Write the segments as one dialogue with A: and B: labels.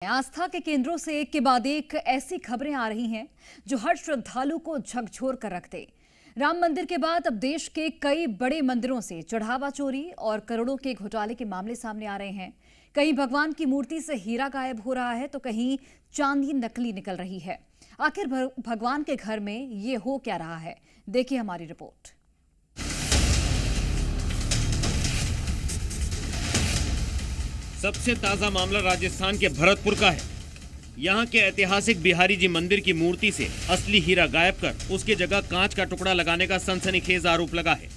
A: आस्था के केंद्रों से एक के बाद एक ऐसी खबरें आ रही हैं जो हर श्रद्धालु को झकझोर कर रख दे। राम मंदिर के बाद अब देश के कई बड़े मंदिरों से चढ़ावा चोरी और करोड़ों के घोटाले के मामले सामने आ रहे हैं। कहीं भगवान की मूर्ति से हीरा गायब हो रहा है तो कहीं चांदी नकली निकल रही है। आखिर भगवान के घर में ये हो क्या रहा है, देखिए हमारी रिपोर्ट।
B: सबसे ताजा मामला राजस्थान के भरतपुर का है। यहाँ के ऐतिहासिक बिहारी जी मंदिर की मूर्ति से असली हीरा गायब कर उसकी जगह कांच का टुकड़ा लगाने का सनसनीखेज आरोप लगा है।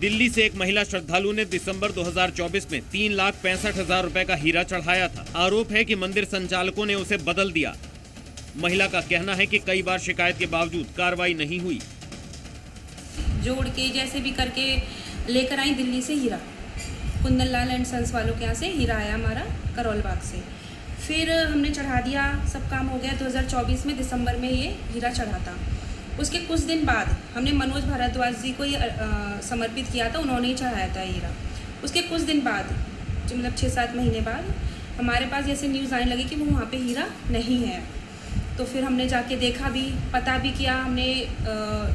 B: दिल्ली से एक महिला श्रद्धालु ने दिसंबर 2024 में 3,65,000 रुपए का हीरा चढ़ाया था। आरोप है कि मंदिर संचालकों ने उसे बदल दिया। महिला का कहना है कि कई बार शिकायत के बावजूद कार्रवाई नहीं हुई।
C: जोड़ के जैसे भी करके लेकर आई दिल्ली से हीरा, कुंदन लाल एंड सन्स वालों के यहाँ से हीरा आया हमारा करौल बाग से। फिर हमने चढ़ा दिया, सब काम हो गया। 2024 में दिसंबर में ये हीरा चढ़ा था। उसके कुछ दिन बाद हमने मनोज भारद्वाज जी को ये समर्पित किया था, उन्होंने ही चढ़ाया था हीरा। उसके कुछ दिन बाद, जो मतलब 6-7 महीने बाद हमारे पास जैसे न्यूज़ आने लगी कि वो वहाँ पे हीरा नहीं है। तो फिर हमने जाके देखा भी, पता भी किया हमने,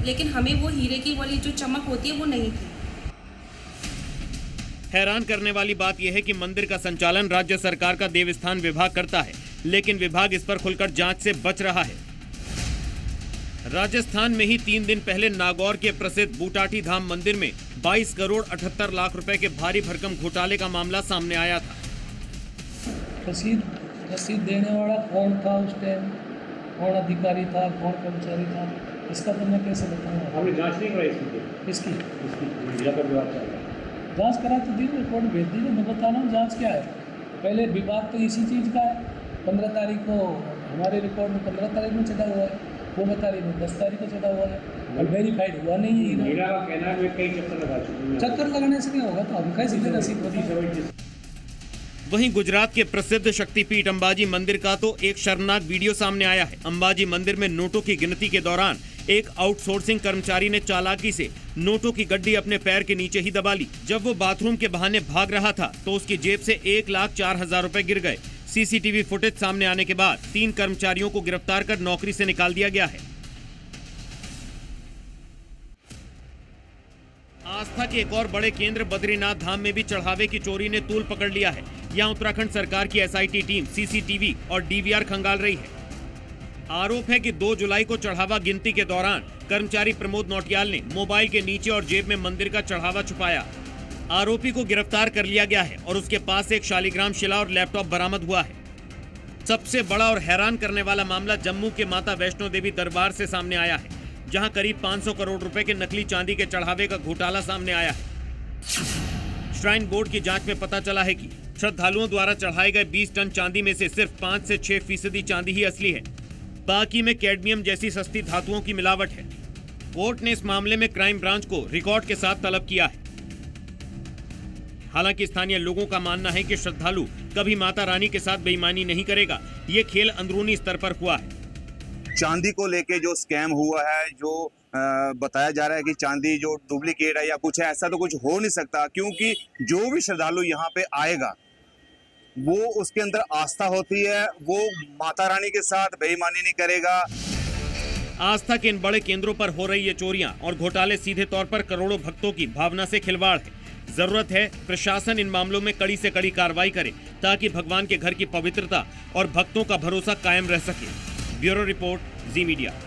C: लेकिन हमें वो हीरे की वाली जो चमक होती है वो नहीं थी।
B: हैरान करने वाली बात यह है कि मंदिर का संचालन राज्य सरकार का देवस्थान विभाग करता है, लेकिन विभाग इस पर खुलकर जांच से बच रहा है। राजस्थान में ही 3 दिन पहले नागौर के प्रसिद्ध बूटाटी धाम मंदिर में 22 करोड़ 78 लाख रुपए के भारी भरकम घोटाले का मामला सामने आया था।
D: रसीद देने वाला कौन था उस टाइम, कौन अधिकारी था, कौन कर्मचारी था, इसका तो मैं कैसे बताऊंगा।
E: हमने जांच नहीं कराई इसकी
D: जांच करा तो दी, रिपोर्ट भेज दीजिए, मैं बता रहा हूँ जांच क्या है। पहले विभाग तो इसी चीज़ का है। 15 तारीख को हमारे रिकॉर्ड में 15 तारीख में चढ़ा हुआ है, वो बता रही है 10 तारीख को चढ़ा हुआ है और वेरीफाइड हुआ नहीं है।
E: हीरा का कहना है कई चक्कर लगा चुके हैं।
D: चक्कर लगाने से नहीं होगा तो हम कैसे रसीद होती।
B: वहीं गुजरात के प्रसिद्ध शक्तिपीठ अंबाजी मंदिर का तो एक शर्मनाक वीडियो सामने आया है। अंबाजी मंदिर में नोटों की गिनती के दौरान एक आउटसोर्सिंग कर्मचारी ने चालाकी से नोटों की गड्डी अपने पैर के नीचे ही दबा ली। जब वो बाथरूम के बहाने भाग रहा था तो उसकी जेब से 1,04,000 रुपए गिर गए। सीसीटीवी फुटेज सामने आने के बाद 3 कर्मचारियों को गिरफ्तार कर नौकरी से निकाल दिया गया है। आस्था के एक और बड़े केंद्र बद्रीनाथ धाम में भी चढ़ावे की चोरी ने तूल पकड़ लिया है। यहाँ उत्तराखंड सरकार की एसआईटी टीम सीसीटीवी और डीवीआर खंगाल रही है। आरोप है कि 2 जुलाई को चढ़ावा गिनती के दौरान कर्मचारी प्रमोद नौटियाल ने मोबाइल के नीचे और जेब में मंदिर का चढ़ावा छुपाया। आरोपी को गिरफ्तार कर लिया गया है और उसके पास से एक शालिग्राम शिला और लैपटॉप बरामद हुआ है। सबसे बड़ा और हैरान करने वाला मामला जम्मू के माता वैष्णो देवी दरबार से सामने आया है, जहां करीब 500 करोड़ रुपए के नकली चांदी के चढ़ावे का घोटाला सामने आया है। श्राइन बोर्ड की जांच में पता चला है कि श्रद्धालुओं द्वारा चढ़ाए गए 20 टन चांदी में से सिर्फ 5 से 6% चांदी ही असली है। बाकी में कैडमियम जैसी सस्ती धातुओं की मिलावट है। कोर्ट ने इस मामले में क्राइम ब्रांच को रिकॉर्ड के साथ तलब किया है। हालांकि स्थानीय लोगों का मानना है कि श्रद्धालु कभी माता रानी के साथ बेईमानी नहीं करेगा। ये खेल अंदरूनी स्तर पर हुआ है।
F: चांदी को लेके जो स्कैम हुआ है, जो बताया जा रहा है कि चांदी जो डुप्लीकेट है या कुछ है, ऐसा तो कुछ हो नहीं सकता, क्योंकि जो भी श्रद्धालु यहाँ पे आएगा वो उसके अंदर आस्था होती है, वो माता रानी के साथ बेईमानी नहीं करेगा।
B: आस्था के इन बड़े केंद्रों पर हो रही ये चोरियां और घोटाले सीधे तौर पर करोड़ों भक्तों की भावना से खिलवाड़ है। जरूरत है प्रशासन इन मामलों में कड़ी से कड़ी कार्रवाई करे ताकि भगवान के घर की पवित्रता और भक्तों का भरोसा कायम रह सके। ब्यूरो रिपोर्ट, जी मीडिया।